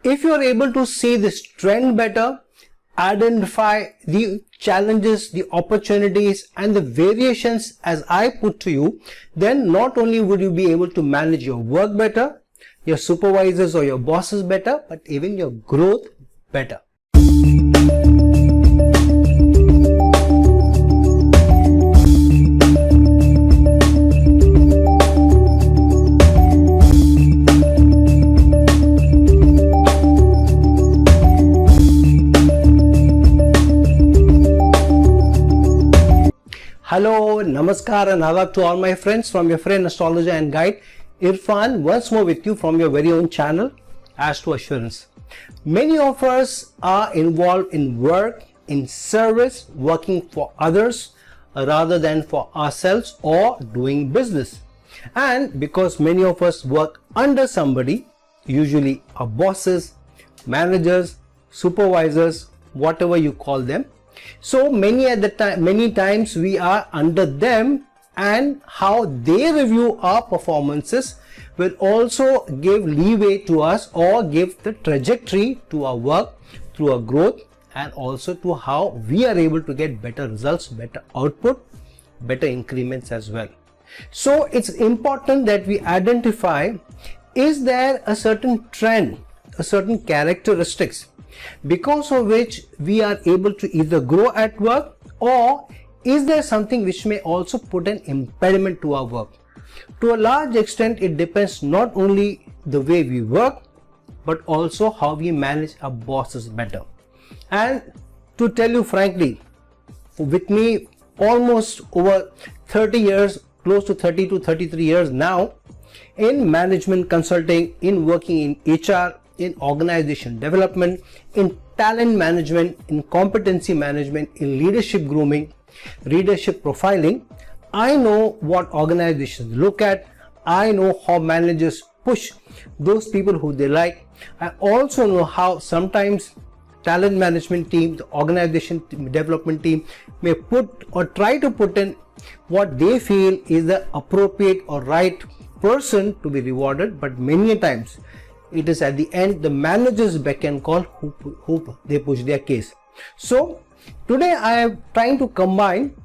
If you are able to see this trend better, identify the challenges, the opportunities and the variations as I put to you, then not only would you be able to manage your work better, your supervisors or your bosses better, but even your growth better. Hello, Namaskar and Adab to all my friends from your friend astrologer and guide Irfan, once more with you from your very own channel Astro Assurance. Many of us are involved in work, in service, working for others rather than for ourselves or doing business. And because many of us work under somebody, usually our bosses, managers, supervisors, whatever you call them, so many times we are under them, and how they review our performances will also give leeway to us or give the trajectory to our work, through our growth, and also to how we are able to get better results, better output, better increments as well. So it's important that we identify, is there a certain trend, a certain characteristics because of which we are able to either grow at work, or is there something which may also put an impediment to our work? To a large extent, it depends not only the way we work, but also how we manage our bosses better. And to tell you frankly, with me almost over 30 years, close to 30 to 33 years now, in management consulting, in working in HR, in organization development, in talent management, in competency management, in leadership grooming, leadership profiling, I know what organizations look at. I know how managers push those people who they like. I also know how sometimes talent management team, the organization development team may put or try to put in what they feel is the appropriate or right person to be rewarded, but many times it is at the end the manager's beck and call who they push their case. So today I am trying to combine,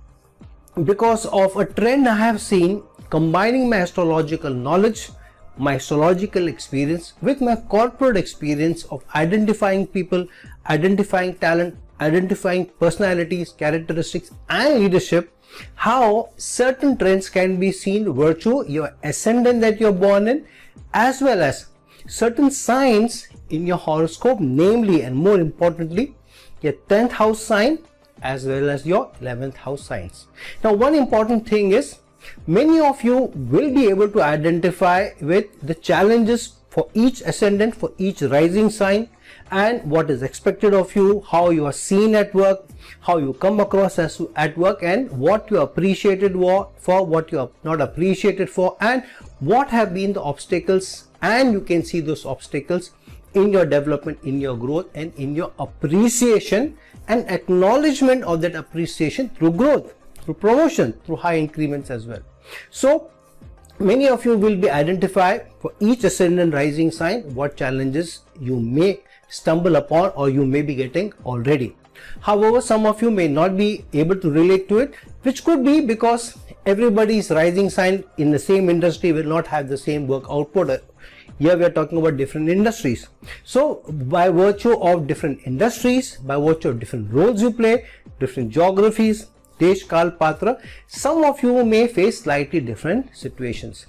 because of a trend I have seen, combining my astrological knowledge, my astrological experience with my corporate experience of identifying people, identifying talent, identifying personalities, characteristics and leadership, how certain trends can be seen virtue your ascendant that you're born in, as well as certain signs in your horoscope, namely and more importantly your 10th house sign as well as your 11th house signs. Now one important thing is, many of you will be able to identify with the challenges for each ascendant, for each rising sign, and what is expected of you, how you are seen at work, how you come across as at work, and what you are appreciated for, what you are not appreciated for, and what have been the obstacles. And you can see those obstacles in your development, in your growth, and in your appreciation and acknowledgement of that appreciation through growth, through promotion, through high increments as well. So many of you will be identified for each ascendant rising sign what challenges you may stumble upon or you may be getting already. However, some of you may not be able to relate to it, which could be because everybody's rising sign in the same industry will not have the same work output. Here we are talking about different industries. So by virtue of different industries, by virtue of different roles you play, different geographies, Desh, Kal, Patra, some of you may face slightly different situations.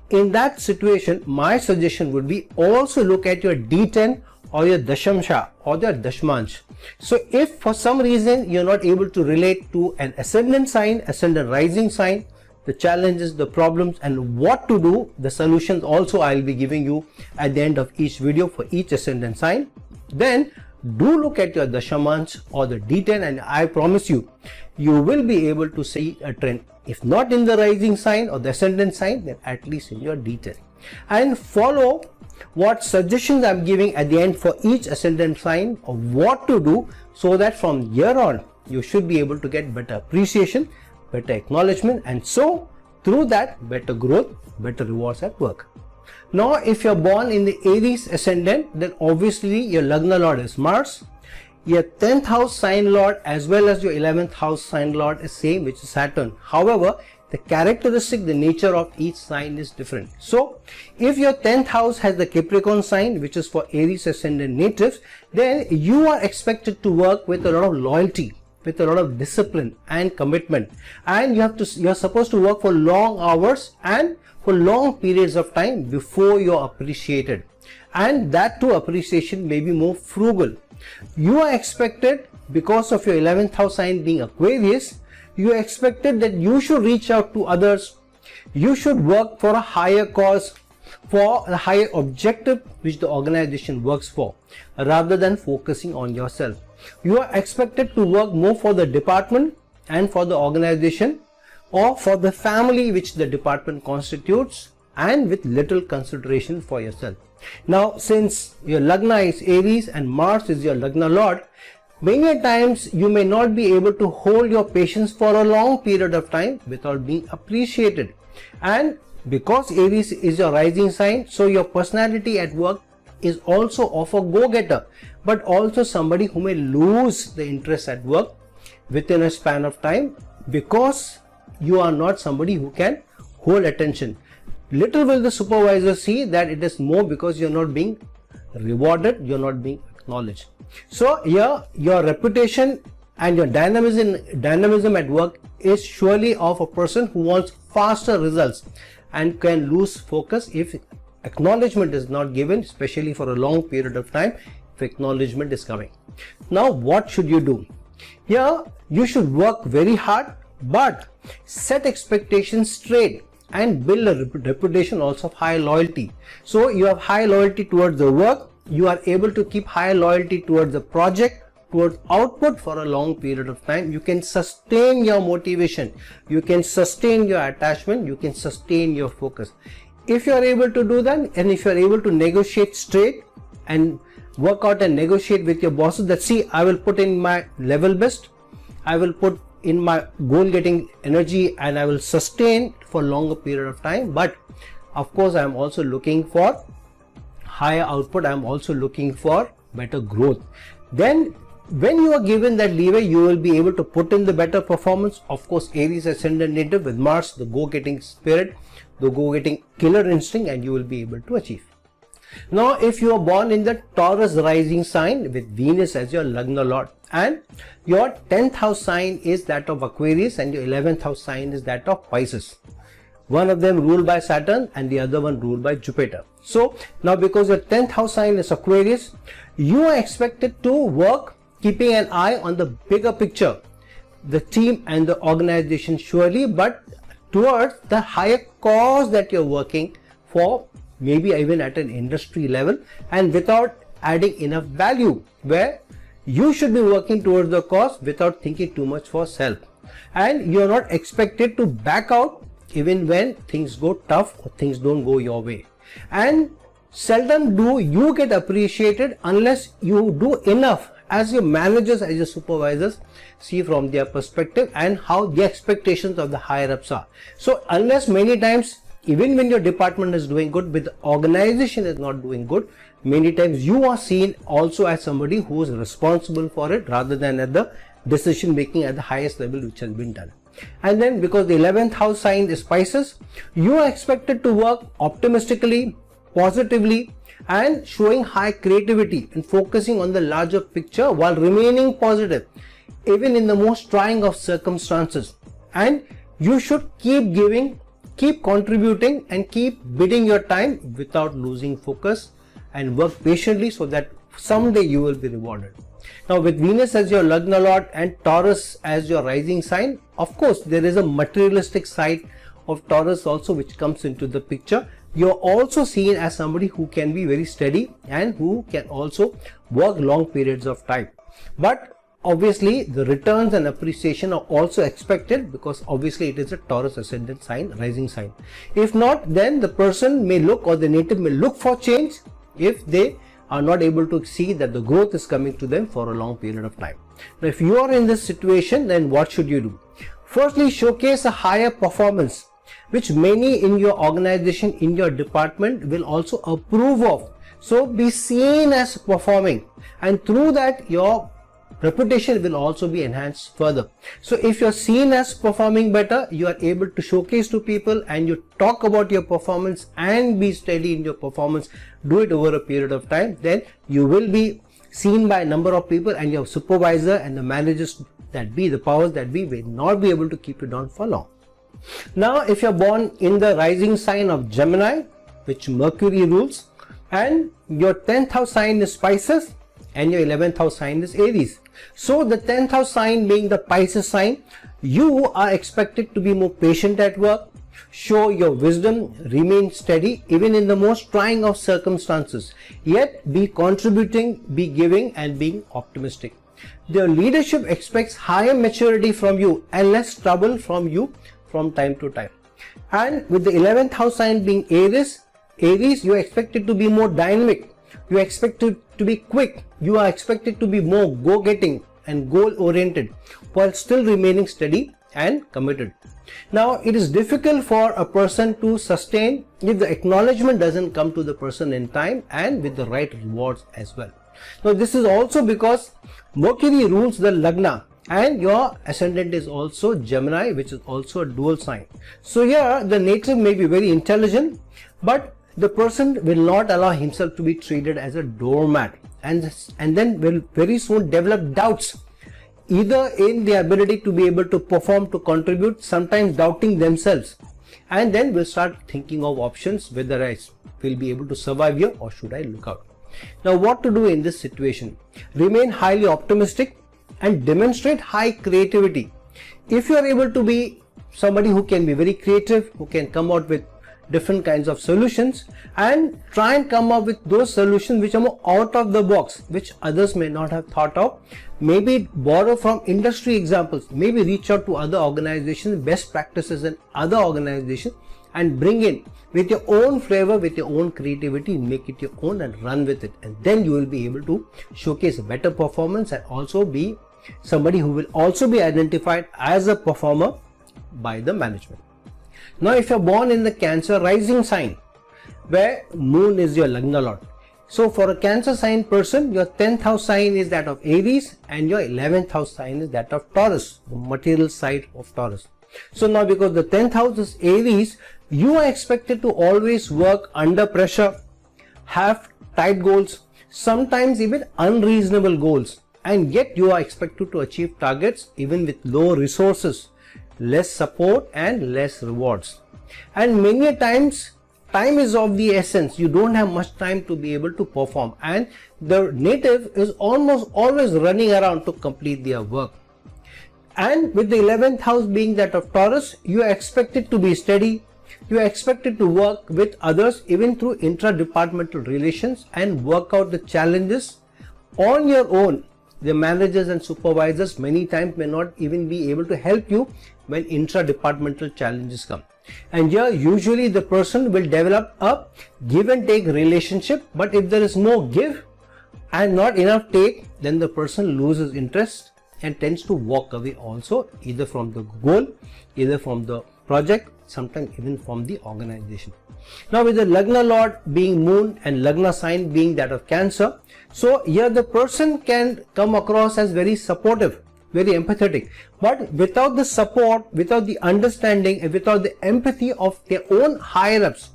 In that situation, my suggestion would be also look at your D10 or your Dashamsha or your Dashmansh. So if for some reason you're not able to relate to an ascendant sign, ascendant rising sign, the challenges, the problems and what to do, the solutions also I'll be giving you at the end of each video for each ascendant sign, then do look at your Dashamansh or the D10, and I promise you, you will be able to see a trend. If not in the rising sign or the ascendant sign, then at least in your D10. And follow what suggestions I'm giving at the end for each ascendant sign of what to do, so that from here on you should be able to get better appreciation, better acknowledgement, and so through that better growth, better rewards at work. Now if you're born in the Aries ascendant, then obviously your Lagna Lord is Mars. Your 10th house sign lord as well as your 11th house sign lord is same, which is Saturn. However, the characteristic, the nature of each sign is different. So if your 10th house has the Capricorn sign, which is for Aries ascendant natives, then you are expected to work with a lot of loyalty, with a lot of discipline and commitment, and you're supposed to work for long hours and for long periods of time before you're appreciated, and that too appreciation may be more frugal. You are expected, because of your 11th house sign being Aquarius, you are expected that you should reach out to others, you should work for a higher cause, for a higher objective which the organization works for, rather than focusing on yourself. You are expected to work more for the department and for the organization, or for the family which the department constitutes, and with little consideration for yourself. Now since your Lagna is Aries and Mars is your Lagna Lord, many times you may not be able to hold your patience for a long period of time without being appreciated. And because Aries is your rising sign, so your personality at work is also of a go-getter, but also somebody who may lose the interest at work within a span of time, because you are not somebody who can hold attention. Little will the supervisor see that it is more because you're not being rewarded, you're not being acknowledged. So here your reputation and your dynamism at work is surely of a person who wants faster results and can lose focus if acknowledgement is not given, especially for a long period of time, if acknowledgement is coming. Now what should you do? Here you should work very hard, but set expectations straight and build a reputation also of high loyalty. So you have high loyalty towards the work, you are able to keep high loyalty towards the project, towards output for a long period of time. You can sustain your motivation, you can sustain your attachment, you can sustain your focus. If you are able to do that, and if you are able to negotiate straight and work out and negotiate with your bosses that, see, I will put in my level best, I will put in my goal getting energy, and I will sustain for longer period of time, but of course I am also looking for higher output, I am also looking for better growth. Then when you are given that leeway, you will be able to put in the better performance. Of course, Aries ascendant native with Mars, the go-getting spirit, the go-getting killer instinct, and you will be able to achieve. Now if you are born in the Taurus rising sign with Venus as your Lagna Lord, and your 10th house sign is that of Aquarius and your 11th house sign is that of Pisces, one of them ruled by Saturn and the other one ruled by Jupiter. So now because your 10th house sign is Aquarius, you are expected to work keeping an eye on the bigger picture, the team and the organization surely, but towards the higher cause that you're working for, maybe even at an industry level, and without adding enough value, where you should be working towards the cause without thinking too much for self. And you're not expected to back out even when things go tough or things don't go your way. And seldom do you get appreciated unless you do enough, as your managers, as your supervisors see from their perspective and how the expectations of the higher ups are. So unless many times, even when your department is doing good, but the organization is not doing good, many times you are seen also as somebody who is responsible for it, rather than at the decision making at the highest level which has been done. And then because the 11th house sign is Pisces, you are expected to work optimistically, positively, and showing high creativity and focusing on the larger picture while remaining positive even in the most trying of circumstances. And you should keep giving, keep contributing, and keep bidding your time without losing focus, and work patiently so that someday you will be rewarded. Now with Venus as your Lagna Lord and Taurus as your rising sign, of course there is a materialistic side of Taurus also which comes into the picture. You're also seen as somebody who can be very steady and who can also work long periods of time. But obviously the returns and appreciation are also expected, because obviously it is a Taurus ascendant sign, rising sign. If not, then the person may look, or the native may look for change if they are not able to see that the growth is coming to them for a long period of time. Now if you are in this situation, then what should you do? Firstly, showcase a higher performance. which many in your organization, in your department will also approve of. So be seen as performing, and through that your reputation will also be enhanced further. So if you're seen as performing better, you are able to showcase to people and you talk about your performance and be steady in your performance, do it over a period of time, then you will be seen by a number of people, and your supervisor and the managers that be, the powers that be, will not be able to keep you down for long. Now if you're born in the rising sign of Gemini, which Mercury rules, and your 10th house sign is Pisces and your 11th house sign is Aries. So the 10th house sign being the Pisces sign, you are expected to be more patient at work, show your wisdom, remain steady even in the most trying of circumstances, yet be contributing, be giving and being optimistic. The leadership expects higher maturity from you and less trouble from you from time to time. And with the 11th house sign being Aries, you are expected to be more dynamic, you are expected to be quick, you are expected to be more go-getting and goal-oriented while still remaining steady and committed. Now it is difficult for a person to sustain if the acknowledgement doesn't come to the person in time and with the right rewards as well. Now this is also because Mercury rules the Lagna and your ascendant is also Gemini, which is also a dual sign. So here the native may be very intelligent, but the person will not allow himself to be treated as a doormat, and then will very soon develop doubts either in the ability to be able to perform, to contribute, sometimes doubting themselves, and then will start thinking of options whether I will be able to survive here or should I look out. Now what to do in this situation? Remain highly optimistic and demonstrate high creativity. If you are able to be somebody who can be very creative, who can come out with different kinds of solutions and try and come up with those solutions which are more out of the box, which others may not have thought of, maybe borrow from industry examples, maybe reach out to other organizations, best practices in other organizations, and bring in with your own flavor, with your own creativity, make it your own and run with it, and then you will be able to showcase a better performance and also be somebody who will also be identified as a performer by the management. Now if you are born in the Cancer rising sign where Moon is your Lagna Lord, so for a Cancer sign person, your 10th house sign is that of Aries and your 11th house sign is that of Taurus, the material side of Taurus. So now because the 10th house is Aries, you are expected to always work under pressure, have tight goals, sometimes even unreasonable goals, and yet you are expected to achieve targets even with low resources, less support and less rewards. And many a times time is of the essence, you don't have much time to be able to perform, and the native is almost always running around to complete their work. And with the 11th house being that of Taurus, you are expected to be steady, you are expected to work with others even through intra-departmental relations and work out the challenges on your own. The managers and supervisors many times may not even be able to help you when intra-departmental challenges come. And here usually the person will develop a give and take relationship, but if there is more give and not enough take, then the person loses interest and tends to walk away also, either from the goal, either from the project, sometimes even from the organization. Now with the Lagna Lord being Moon and Lagna sign being that of Cancer, so here the person can come across as very supportive, very empathetic, but without the support, without the understanding and without the empathy of their own higher ups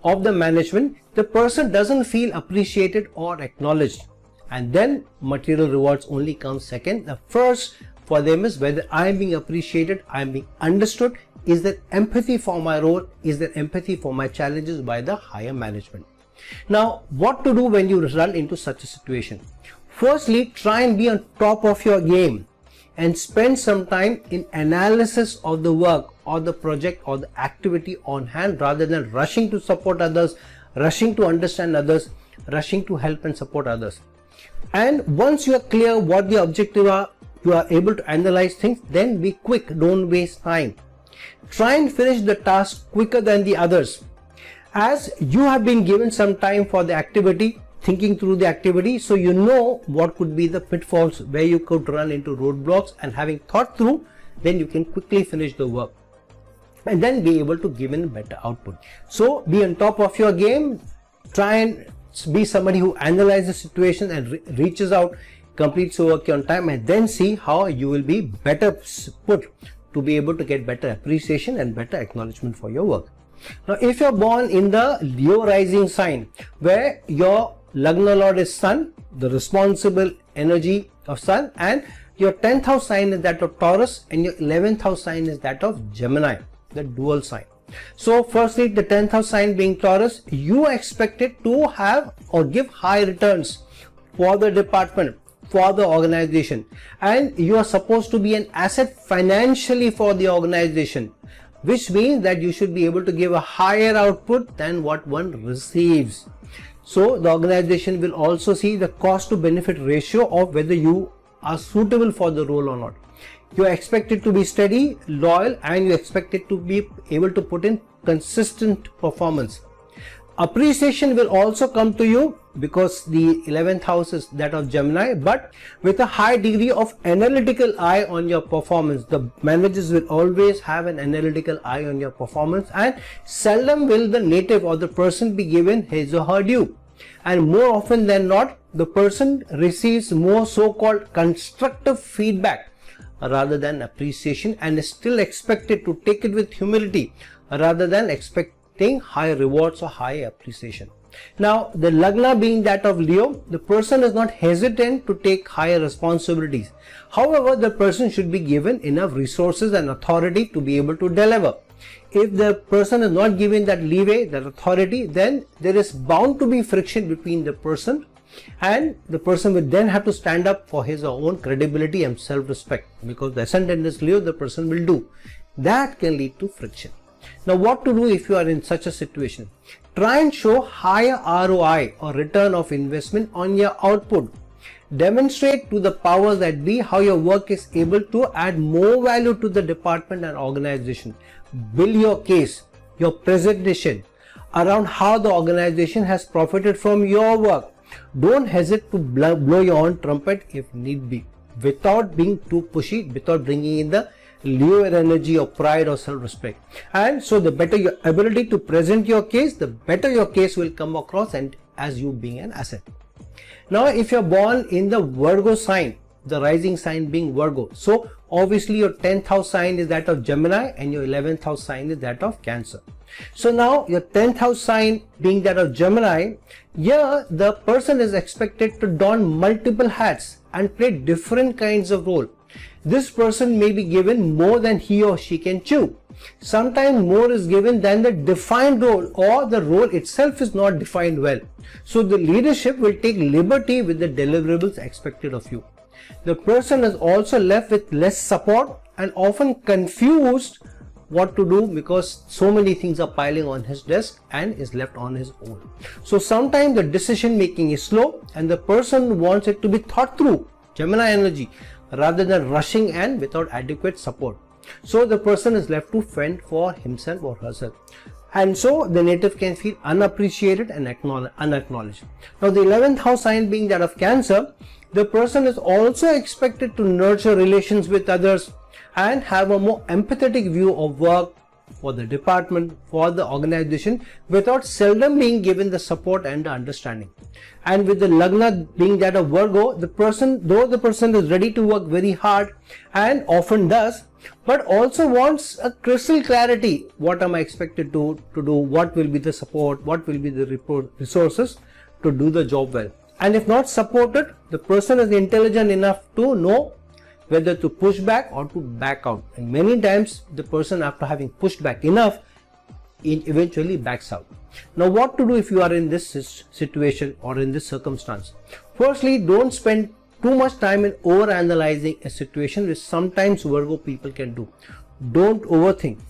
of the management, the person doesn't feel appreciated or acknowledged, and then material rewards only come second. The first for them is whether I am being appreciated, I am being understood, is there empathy for my role, is there empathy for my challenges by the higher management. Now what to do when you run into such a situation? Firstly, try and be on top of your game and spend some time in analysis of the work or the project or the activity on hand, rather than rushing to support others, rushing to understand others, rushing to help and support others. And once you are clear what the objective are, you are able to analyze things, then be quick, don't waste time. Try and finish the task quicker than the others, as you have been given some time for the activity, thinking through the activity, so you know what could be the pitfalls where you could run into roadblocks, and having thought through, then you can quickly finish the work. and then be able to give in better output. So be on top of your game, try and be somebody who analyzes situation and reaches out, completes your work on time, and then see how you will be better put to be able to get better appreciation and better acknowledgement for your work. Now if you're born in the Leo rising sign, where your Lagna Lord is Sun, the responsible energy of Sun, and your 10th house sign is that of Taurus, and your 11th house sign is that of Gemini, the dual sign. So firstly, the 10th house sign being Taurus, you are expected to have or give high returns for the department, for the organization, and you are supposed to be an asset financially for the organization, which means that you should be able to give a higher output than what one receives. So the organization will also see the cost to benefit ratio of whether you are suitable for the role or not. You are expected to be steady, loyal, and you are expected to be able to put in consistent performance. Appreciation will also come to you because the 11th house is that of Gemini, but with a high degree of analytical eye on your performance. The managers will always have an analytical eye on your performance, and seldom will the native or the person be given his or her due. And more often than not, the person receives more so-called constructive feedback rather than appreciation, and is still expected to take it with humility rather than expecting high rewards or high appreciation. Now, the Lagna being that of Leo, the person is not hesitant to take higher responsibilities. However, the person should be given enough resources and authority to be able to deliver. If the person is not given that leeway, that authority, then there is bound to be friction between the person, and the person will then have to stand up for his or own credibility and self-respect, because the ascendant is Leo, the person will do. That can lead to friction. Now, what to do if you are in such a situation? Try and show higher ROI or return of investment on your output. Demonstrate to the powers that be how your work is able to add more value to the department and organization. Build your case, your presentation around how the organization has profited from your work. Don't hesitate to blow your own trumpet if need be, without being too pushy, without bringing in the Leo energy of pride or self-respect. And so the better your ability to present your case, the better your case will come across and as you being an asset. Now, if you're born in the Virgo sign, the rising sign being Virgo, so obviously your 10th house sign is that of Gemini and your 11th house sign is that of Cancer. So now your 10th house sign being that of Gemini, here the person is expected to don multiple hats and play different kinds of role. This person may be given more than he or she can chew. Sometimes more is given than the defined role, or the role itself is not defined well. So the leadership will take liberty with the deliverables expected of you. The person is also left with less support and often confused what to do, because so many things are piling on his desk and is left on his own. So sometimes the decision making is slow and the person wants it to be thought through, Gemini energy, rather than rushing and without adequate support. So the person is left to fend for himself or herself, and so the native can feel unappreciated and unacknowledged. Now, the 11th house sign being that of Cancer, the person is also expected to nurture relations with others and have a more empathetic view of work for the department, for the organization, without seldom being given the support and the understanding. And with the Lagna being that of Virgo, the person, though the person is ready to work very hard and often does, but also wants a crystal clarity. What am I expected to do? What will be the support? What will be the resources to do the job well? And if not supported, the person is intelligent enough to know whether to push back or to back out. And many times the person, after having pushed back enough, eventually backs out. Now, what to do if you are in this situation or in this circumstance? Firstly, don't spend too much time in over-analyzing a situation, which sometimes Virgo people can do. Don't overthink.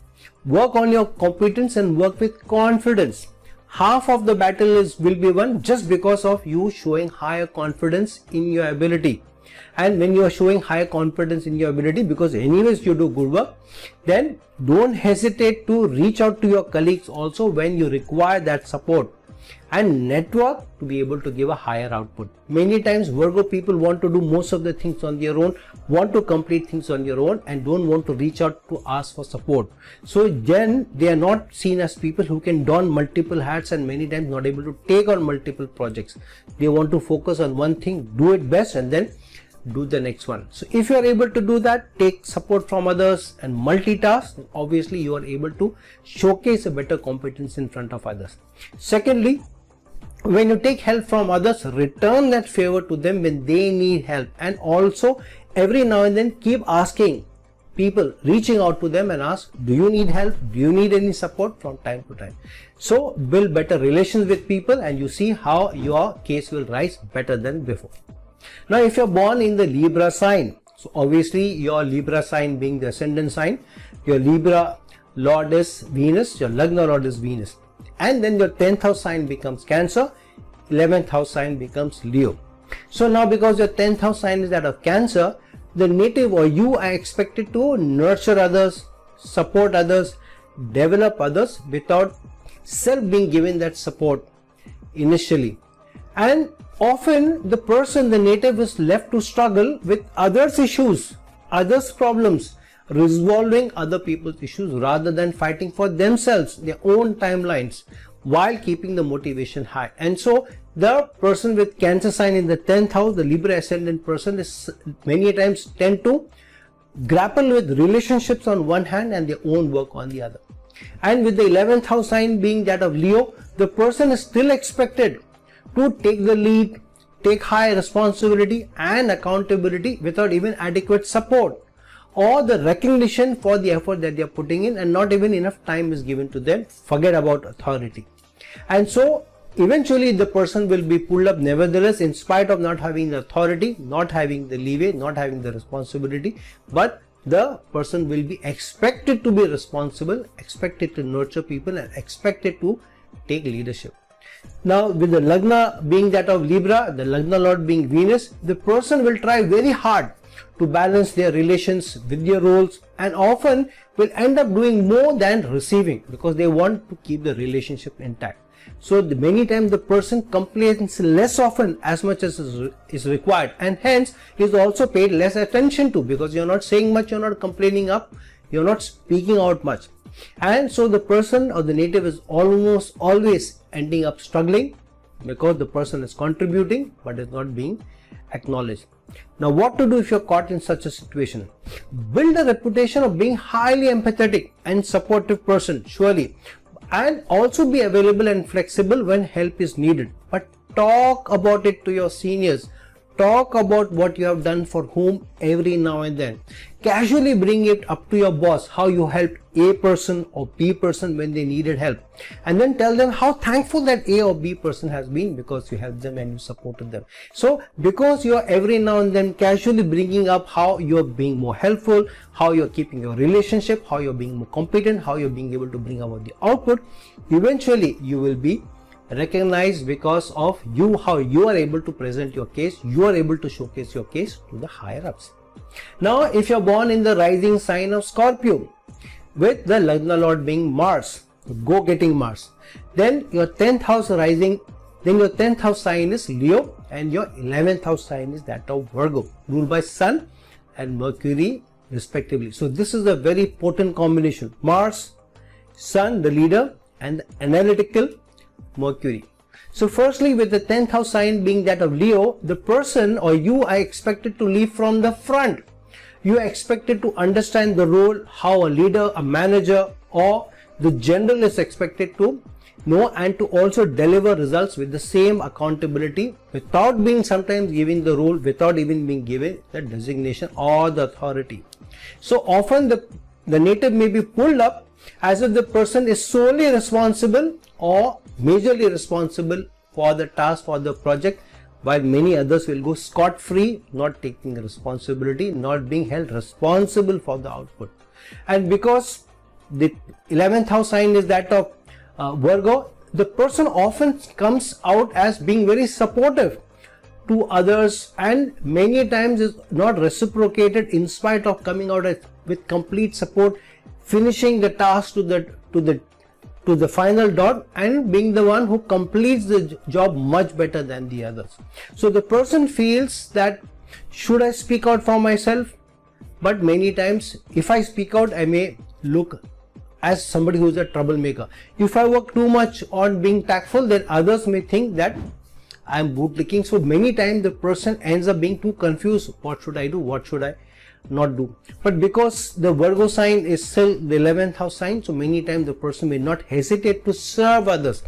Work on your competence and work with confidence. Half of the battle will be won just because of you showing higher confidence in your ability. And when you are showing higher confidence in your ability, because anyways you do good work, then don't hesitate to reach out to your colleagues also when you require that support. and network to be able to give a higher output. Many times Virgo people want to do most of the things on their own, want to complete things on their own, and don't want to reach out to ask for support. So then they are not seen as people who can don multiple hats, and many times not able to take on multiple projects. They want to focus on one thing, do it best, and then do the next one. So if you are able to do that, take support from others and multitask, obviously you are able to showcase a better competence in front of others. Secondly, when you take help from others, return that favor to them when they need help, and also every now and then keep asking people, reaching out to them and ask, do you need help, do you need any support, from time to time. So build better relations with people, and you see how your case will rise better than before. Now if you're born in the Libra sign, so obviously your Libra sign being the ascendant sign, your Libra lord is Venus, your Lagna lord is Venus, and then your 10th house sign becomes Cancer, 11th house sign becomes Leo. So now because your 10th house sign is that of Cancer, the native or you are expected to nurture others, support others, develop others without self being given that support initially. And often the person, the native, is left to struggle with others' issues, others' problems, resolving other people's issues rather than fighting for themselves, their own timelines, while keeping the motivation high. And so the person with Cancer sign in the 10th house, the Libra ascendant person, is many times tend to grapple with relationships on one hand and their own work on the other. And with the 11th house sign being that of Leo, the person is still expected to take the lead, take high responsibility and accountability without even adequate support or the recognition for the effort that they are putting in, and not even enough time is given to them. Forget about authority. And so eventually the person will be pulled up nevertheless, in spite of not having the authority, not having the leeway, not having the responsibility, but the person will be expected to be responsible, expected to nurture people, and expected to take leadership. Now with the Lagna being that of Libra, the Lagna lord being Venus, the person will try very hard to balance their relations with their roles, and often will end up doing more than receiving because they want to keep the relationship intact. So many times the person complains less often as much as is required, and hence is also paid less attention to, because you're not saying much, you're not complaining up, you're not speaking out much. And so the person or the native is almost always ending up struggling because the person is contributing but is not being acknowledged. Now what to do if you're caught in such a situation? Build a reputation of being highly empathetic and supportive person, surely, and also be available and flexible when help is needed. But talk about it to your seniors. Talk about what you have done for whom every now and then. Casually bring it up to your boss, how you helped A person or B person when they needed help, and then tell them how thankful that A or B person has been because you helped them and you supported them. So because you are every now and then casually bringing up how you are being more helpful, how you are keeping your relationship, how you are being more competent, how you are being able to bring about the output, eventually you will be recognized because of you, how you are able to present your case, you are able to showcase your case to the higher ups. Now if you are born in the rising sign of Scorpio with the Lagna lord being Mars, go-getting Mars, then your 10th house rising, then your 10th house sign is Leo, and your 11th house sign is that of Virgo, ruled by Sun and Mercury respectively. So this is a very potent combination: Mars, Sun, the leader, and the analytical Mercury. So firstly, with the 10th house sign being that of Leo, the person or you are expected to lead from the front. You are expected to understand the role, how a leader, a manager, or the general is expected to know, and to also deliver results with the same accountability without being sometimes giving the role, without even being given the designation or the authority. So often the native may be pulled up as if the person is solely responsible or majorly responsible for the task, for the project, while many others will go scot-free, not taking responsibility, not being held responsible for the output. And because the 11th house sign is that of Virgo, the person often comes out as being very supportive to others, and many times is not reciprocated in spite of coming out with complete support, finishing the task to the to the final dot and being the one who completes the job much better than the others. So the person feels that should I speak out for myself? But many times if I speak out, I may look as somebody who is a troublemaker. If I work too much on being tactful, then others may think that I am bootlicking. So many times the person ends up being too confused. What should I do? What should I not do? But because the Virgo sign is still the 11th house sign, so many times the person may not hesitate to serve others,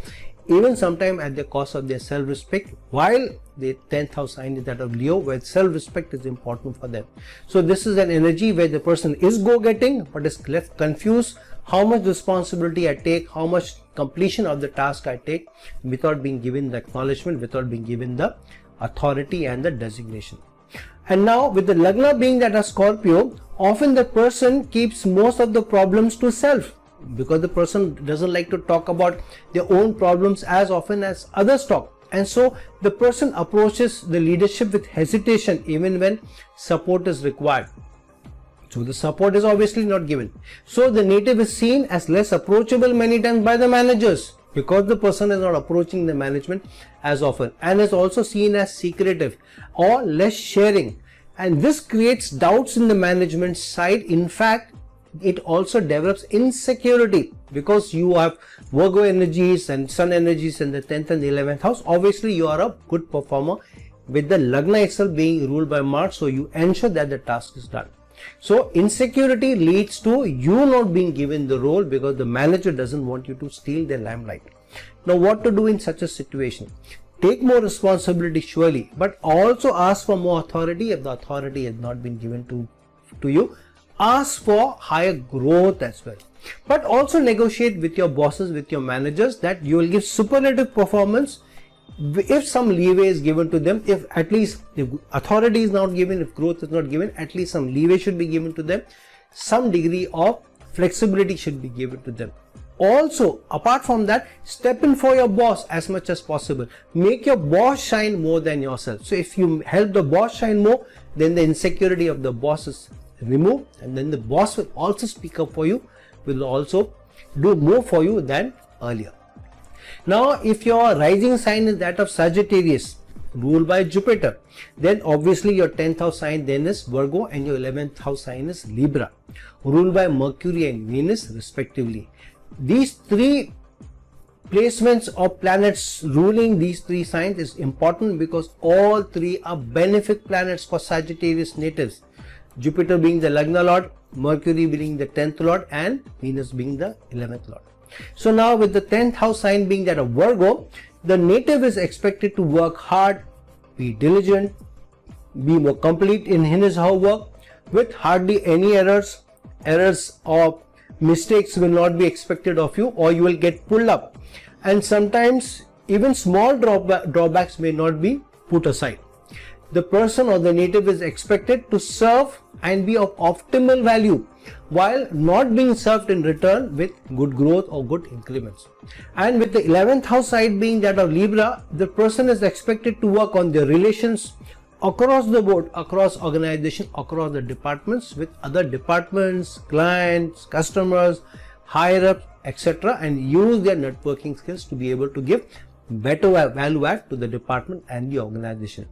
even sometimes at the cost of their self-respect, while the 10th house sign is that of Leo, where self-respect is important for them. So this is an energy where the person is go-getting but is left confused how much responsibility I take, how much completion of the task I take, without being given the acknowledgement, without being given the authority and the designation. And now with the Lagna being that a Scorpio, often the person keeps most of the problems to self, because the person doesn't like to talk about their own problems as often as others talk. And so the person approaches the leadership with hesitation even when support is required. So the support is obviously not given. So the native is seen as less approachable many times by the managers, because the person is not approaching the management as often, and is also seen as secretive or less sharing. And this creates doubts in the management side. In fact, it also develops insecurity, because you have Virgo energies and Sun energies in the 10th and the 11th house. Obviously you are a good performer with the Lagna itself being ruled by Mars, so you ensure that the task is done. So insecurity leads to you not being given the role, because the manager doesn't want you to steal their limelight. Now what to do in such a situation? Take more responsibility surely, but also ask for more authority if the authority has not been given to you. Ask for higher growth as well, but also negotiate with your bosses, with your managers, that you will give superlative performance if some leeway is given to them. If at least if authority is not given, if growth is not given, at least some leeway should be given to them. Some degree of flexibility should be given to them. Also, apart from that, step in for your boss as much as possible. Make your boss shine more than yourself. So if you help the boss shine more, then the insecurity of the boss is removed, and then the boss will also speak up for you, will also do more for you than earlier. Now if your rising sign is that of Sagittarius, ruled by Jupiter, then obviously your 10th house sign then is Virgo, and your 11th house sign is Libra, ruled by Mercury and Venus respectively. These three placements of planets ruling these three signs is important, because all three are benefic planets for Sagittarius natives. Jupiter being the Lagna Lord, Mercury being the 10th Lord, and Venus being the 11th Lord. So now with the 10th house sign being that of Virgo, the native is expected to work hard, be diligent, be more complete in his or her work, with hardly any errors. Errors or mistakes will not be expected of you, or you will get pulled up, and sometimes even small drawbacks may not be put aside. The person or the native is expected to serve and be of optimal value, while not being served in return with good growth or good increments. And with the 11th house side being that of Libra, the person is expected to work on their relations across the board, across organization, across the departments, with other departments, clients, customers, higher ups, etc., and use their networking skills to be able to give better value add to the department and the organization.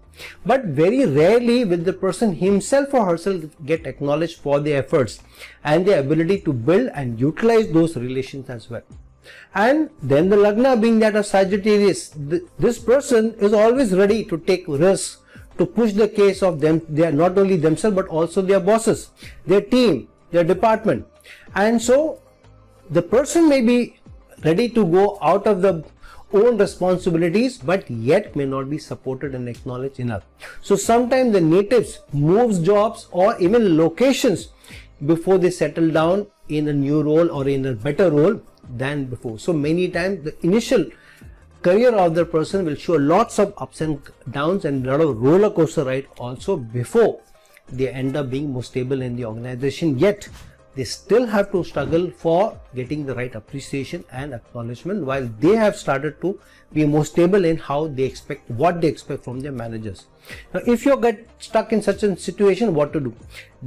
But very rarely will the person himself or herself get acknowledged for their efforts and their ability to build and utilize those relations as well. And then the Lagna being that of Sagittarius, this person is always ready to take risks, to push the case of them. They are not only themselves but also their bosses, their team, their department. And so the person may be ready to go out of the own responsibilities, but yet may not be supported and acknowledged enough. So sometimes the natives moves jobs or even locations before they settle down in a new role or in a better role than before. So many times the initial career of the person will show lots of ups and downs and a lot of roller coaster ride also before they end up being more stable in the organization. Yet they still have to struggle for getting the right appreciation and acknowledgement, while they have started to be more stable in how they expect, what they expect from their managers. Now, if you get stuck in such a situation, what to do?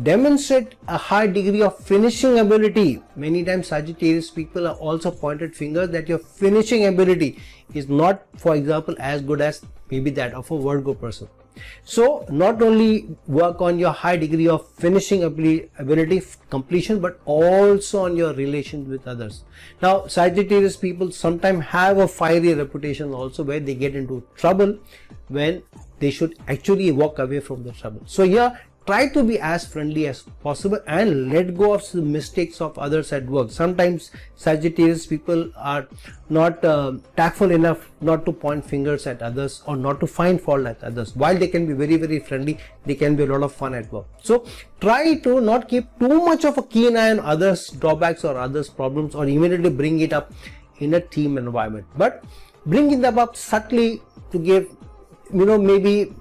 Demonstrate a high degree of finishing ability. Many times Sagittarius people are also pointed fingers that your finishing ability is not, for example, as good as maybe that of a Virgo person. So not only work on your high degree of finishing ability completion, but also on your relations with others. Now Sagittarius people sometimes have a fiery reputation also, where they get into trouble when they should actually walk away from the trouble. So here, try to be as friendly as possible and let go of the mistakes of others at work. Sometimes Sagittarius people are not tactful enough not to point fingers at others or not to find fault at others. While they can be very, very friendly, they can be a lot of fun at work. So try to not keep too much of a keen eye on others' drawbacks or others' problems, or immediately bring it up in a team environment, but bring it up subtly to give, maybe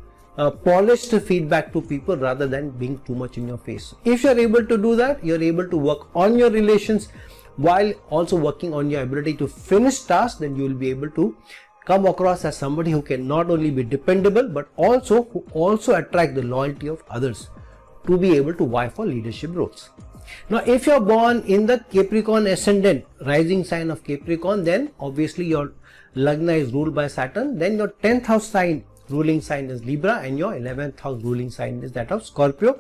polished feedback to people rather than being too much in your face. If you're able to do that, you're able to work on your relations while also working on your ability to finish tasks, then you will be able to come across as somebody who can not only be dependable, but also attract the loyalty of others to be able to vie for leadership roles. Now, if you're born in the Capricorn ascendant, rising sign of Capricorn, then obviously your Lagna is ruled by Saturn. Then your 10th house sign, ruling sign is Libra, and your 11th house ruling sign is that of Scorpio,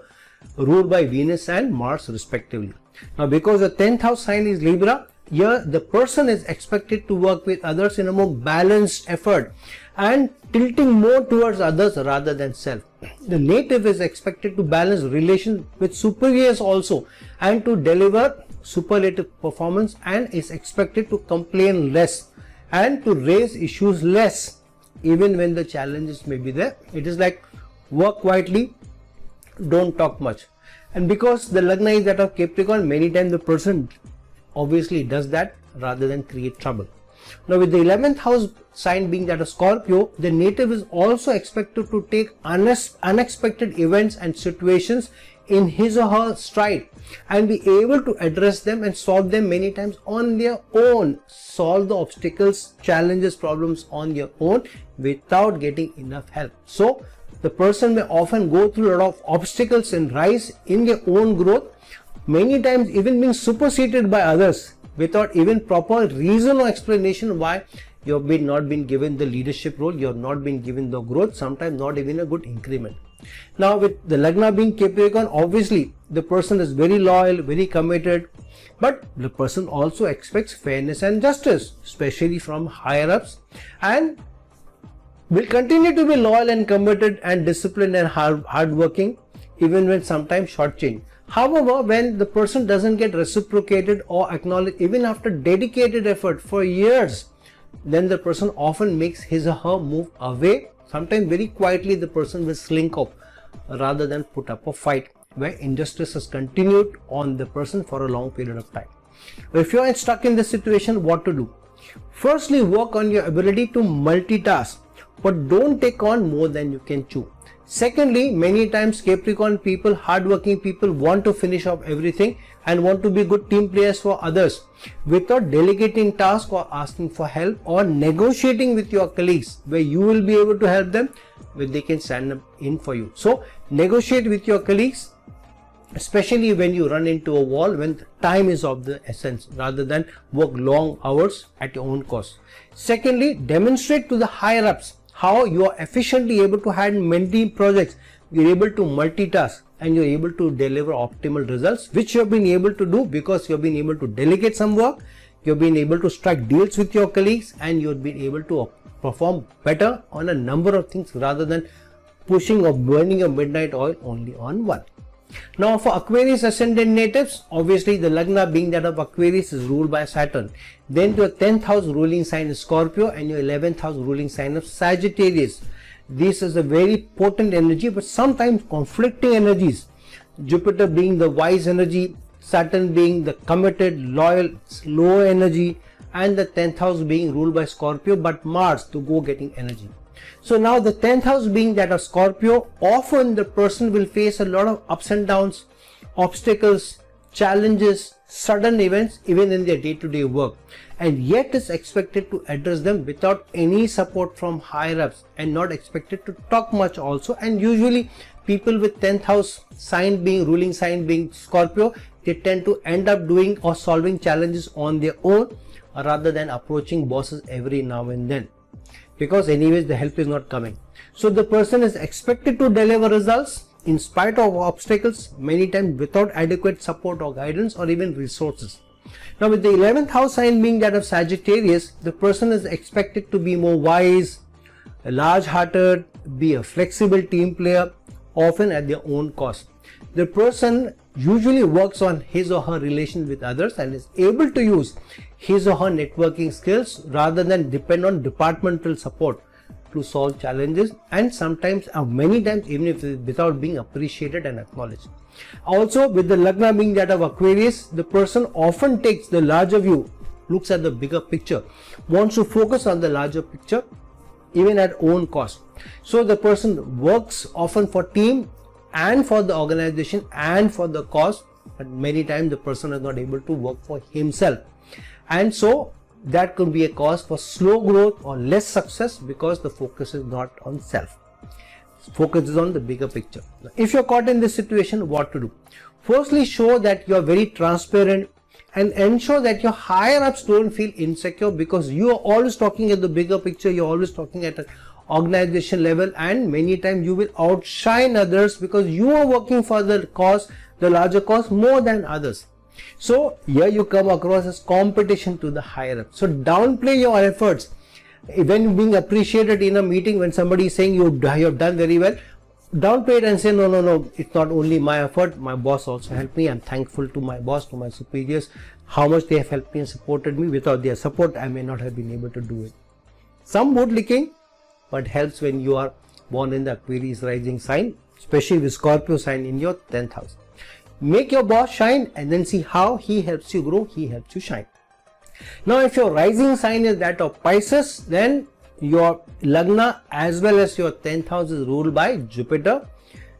ruled by Venus and Mars respectively. Now, because the 10th house sign is Libra, here the person is expected to work with others in a more balanced effort and tilting more towards others rather than self. The native is expected to balance relations with superiors also and to deliver superlative performance, and is expected to complain less and to raise issues less even when the challenges may be there. It is like work quietly, don't talk much. And because the Lagna is that of Capricorn, many times the person obviously does that rather than create trouble. Now, with the 11th house sign being that of Scorpio, the native is also expected to take unexpected events and situations in his or her stride and be able to address them and solve them many times on their own. Solve the obstacles, challenges, problems on your own without getting enough help. So the person may often go through a lot of obstacles and rise in their own growth, many times even being superseded by others without even proper reason or explanation why you have not been given the leadership role, you have not been given the growth, sometimes not even a good increment. Now, with the Lagna being Capricorn, obviously the person is very loyal, very committed, but the person also expects fairness and justice, especially from higher ups, and will continue to be loyal and committed and disciplined and hardworking even when sometimes shortchanged. However, when the person doesn't get reciprocated or acknowledged even after dedicated effort for years, then the person often makes his or her move away. Sometimes very quietly the person will slink off rather than put up a fight where injustice has continued on the person for a long period of time. If you are stuck in this situation, what to do? Firstly, work on your ability to multitask, but don't take on more than you can chew. Secondly, many times Capricorn people, hardworking people, want to finish off everything and want to be good team players for others without delegating tasks or asking for help or negotiating with your colleagues where you will be able to help them, where they can stand up in for you. So negotiate with your colleagues, especially when you run into a wall, when time is of the essence, rather than work long hours at your own cost. Secondly, demonstrate to the higher ups how you are efficiently able to handle many projects, you're able to multitask, and you're able to deliver optimal results, which you've been able to do because you've been able to delegate some work, you've been able to strike deals with your colleagues, and you've been able to perform better on a number of things rather than pushing or burning your midnight oil only on one. Now, for Aquarius ascendant natives, obviously the Lagna being that of Aquarius is ruled by Saturn. Then your 10th house ruling sign is Scorpio and your 11th house ruling sign of Sagittarius. This is a very potent energy, but sometimes conflicting energies. Jupiter being the wise energy, Saturn being the committed, loyal, slow energy, and the 10th house being ruled by Scorpio, but Mars to go getting energy. So now the 10th house being that of Scorpio, often the person will face a lot of ups and downs, obstacles, challenges, sudden events even in their day-to-day work, and yet is expected to address them without any support from higher ups, and not expected to talk much also. And usually people with 10th house sign being ruling sign being Scorpio, they tend to end up doing or solving challenges on their own rather than approaching bosses every now and then, because anyways the help is not coming. So the person is expected to deliver results in spite of obstacles, many times without adequate support or guidance or even resources. Now with the 11th house sign being that of Sagittarius, the person is expected to be more wise, large-hearted, be a flexible team player, often at their own cost. The person usually works on his or her relations with others and is able to use his or her networking skills rather than depend on departmental support to solve challenges, and sometimes many times even if without being appreciated and acknowledged. Also with the Lagna being that of Aquarius, the person often takes the larger view, looks at the bigger picture, wants to focus on the larger picture even at own cost. So the person works often for team and for the organization and for the cause, but many times the person is not able to work for himself, and so that could be a cause for slow growth or less success because the focus is not on self. Focus is on the bigger picture. Now, if you're caught in this situation, what to do? Firstly, show that you're very transparent and ensure that your higher ups don't feel insecure, because you are always talking at the bigger picture, you're always talking at an organization level, and many times you will outshine others because you are working for the cause, the larger cause, more than others. So here you come across as competition to the higher up. So downplay your efforts. When being appreciated in a meeting, when somebody is saying you have done very well, downplay it and say no, it's not only my effort, my boss also helped me. I'm thankful to my boss, to my superiors, how much they have helped me and supported me. Without their support, I may not have been able to do it. Some mood licking, but helps when you are born in the Aquarius rising sign, especially with Scorpio sign in your 10th house. Make your boss shine and then see how he helps you grow, he helps you shine. Now if your rising sign is that of Pisces, then your Lagna as well as your 10th house is ruled by Jupiter.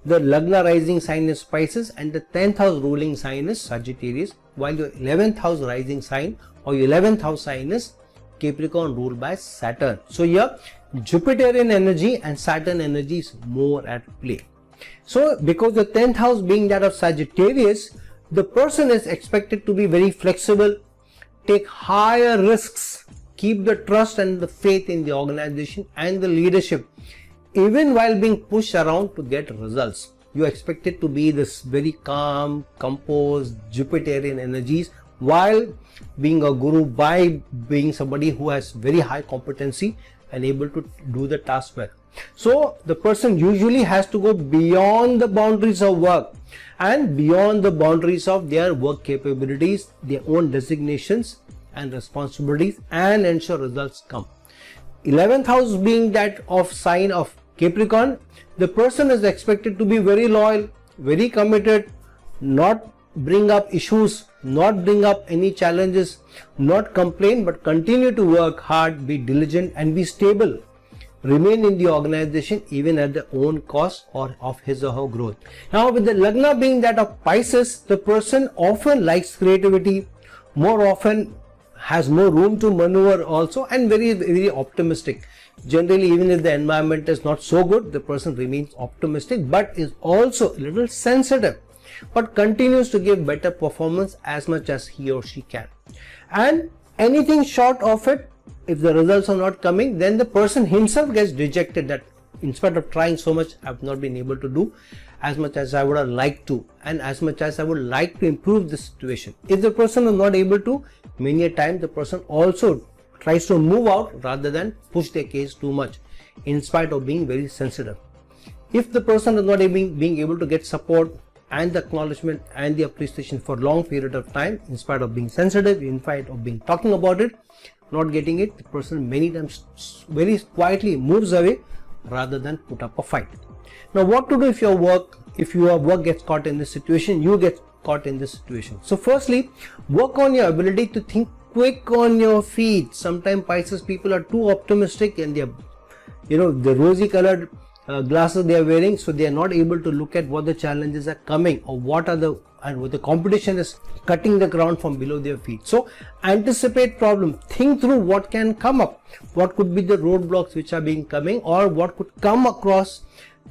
The Lagna rising sign is Pisces and the 10th house ruling sign is Sagittarius, while your 11th house rising sign or your 11th house sign is Capricorn, ruled by Saturn. So here Jupiterian energy and Saturn energy is more at play. So because the 10th house being that of Sagittarius, the person is expected to be very flexible, take higher risks, keep the trust and the faith in the organization and the leadership, even while being pushed around to get results. You are expected to be this very calm, composed, Jupiterian energies while being a guru, by being somebody who has very high competency and able to do the task well. So the person usually has to go beyond the boundaries of work and beyond the boundaries of their work capabilities, their own designations and responsibilities, and ensure results come. 11th house being that of sign of Capricorn, the person is expected to be very loyal, very committed, not bring up issues, not bring up any challenges, not complain, but continue to work hard, be diligent and be stable. Remain in the organization even at their own cost or of his or her growth. Now with the Lagna being that of Pisces, the person often likes creativity, more often has more room to maneuver also, and very optimistic. Generally, even if the environment is not so good, the person remains optimistic but is also a little sensitive, but continues to give better performance as much as he or she can. And anything short of it, if the results are not coming, then the person himself gets dejected that in spite of trying so much, I have not been able to do as much as I would have liked to, and as much as I would like to improve the situation. If the person is not able to, many a time the person also tries to move out rather than push their case too much in spite of being very sensitive. If the person is not being able to get support and the acknowledgement and the appreciation for long period of time, in spite of being sensitive, in spite of being talking about it, not getting it, the person many times very quietly moves away rather than put up a fight. Now what to do if your work gets caught in this situation, you get caught in this situation? So firstly, work on your ability to think quick on your feet. Sometimes Pisces people are too optimistic and they're, the rosy colored glasses they are wearing, so they are not able to look at what the challenges are coming or what the competition is cutting the ground from below their feet. So anticipate problem, think through what can come up, what could be the roadblocks which are being coming, or what could come across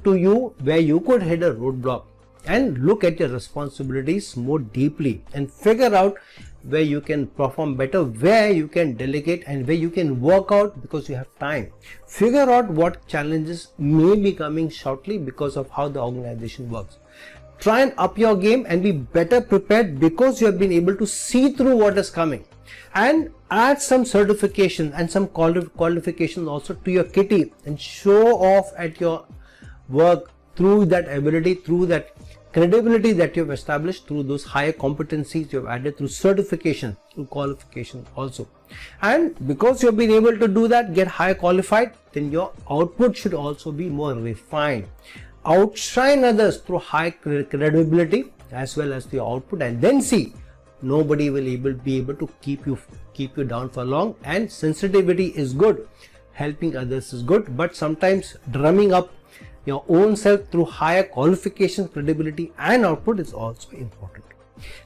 to you where you could hit a roadblock, and look at your responsibilities more deeply and figure out where you can perform better, where you can delegate, and where you can work out because you have time. Figure out what challenges may be coming shortly because of how the organization works. Try and up your game and be better prepared because you have been able to see through what is coming, and add some certification and some qualifications also to your kitty and show off at your work through that ability, through that credibility that you have established, through those higher competencies you have added through certification, through qualification also. And because you have been able to do that, get higher qualified, then your output should also be more refined. Outshine others through high credibility as well as your output, and then see nobody will be able to keep you down for long. And sensitivity is good, helping others is good, but sometimes drumming up your own self through higher qualifications, credibility and output is also important.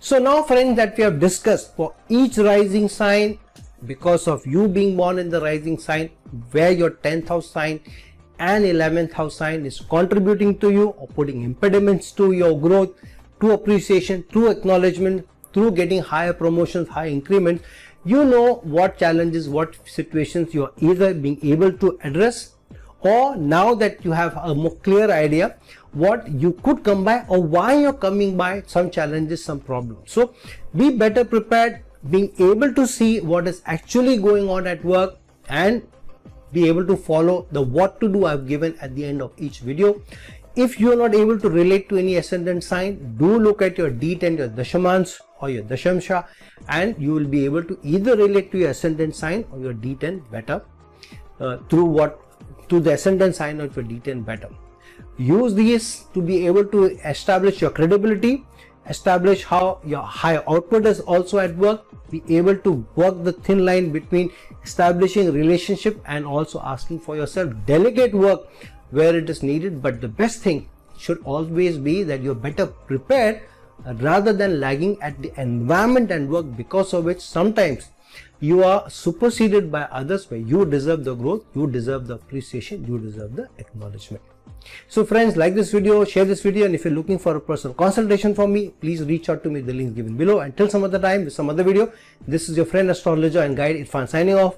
So now friends, that we have discussed for each rising sign, because of you being born in the rising sign, where your 10th house sign and 11th house sign is contributing to you or putting impediments to your growth, to appreciation, to acknowledgement, through getting higher promotions, high increments, you know what challenges, what situations you are either being able to address, or now that you have a more clear idea what you could come by or why you're coming by some challenges, some problems. So be better prepared, being able to see what is actually going on at work and be able to follow the what to do I've given at the end of each video. If you are not able to relate to any ascendant sign, do look at your D10, your Dashamans or your Dashamsha, and you will be able to either relate to your ascendant sign or your D10 better to the ascendant sign of your D10 better. Use these to be able to establish your credibility, establish how your high output is also at work, be able to work the thin line between establishing relationship and also asking for yourself, delegate work where it is needed. But the best thing should always be that you're better prepared rather than lagging at the environment and work, because of which sometimes you are superseded by others where you deserve the growth, you deserve the appreciation, you deserve the acknowledgement. So friends, like this video, share this video, and if you're looking for a personal consultation from me, please reach out to me, the links given below. Until some other time with some other video, this is your friend, astrologer and guide Irfan signing off.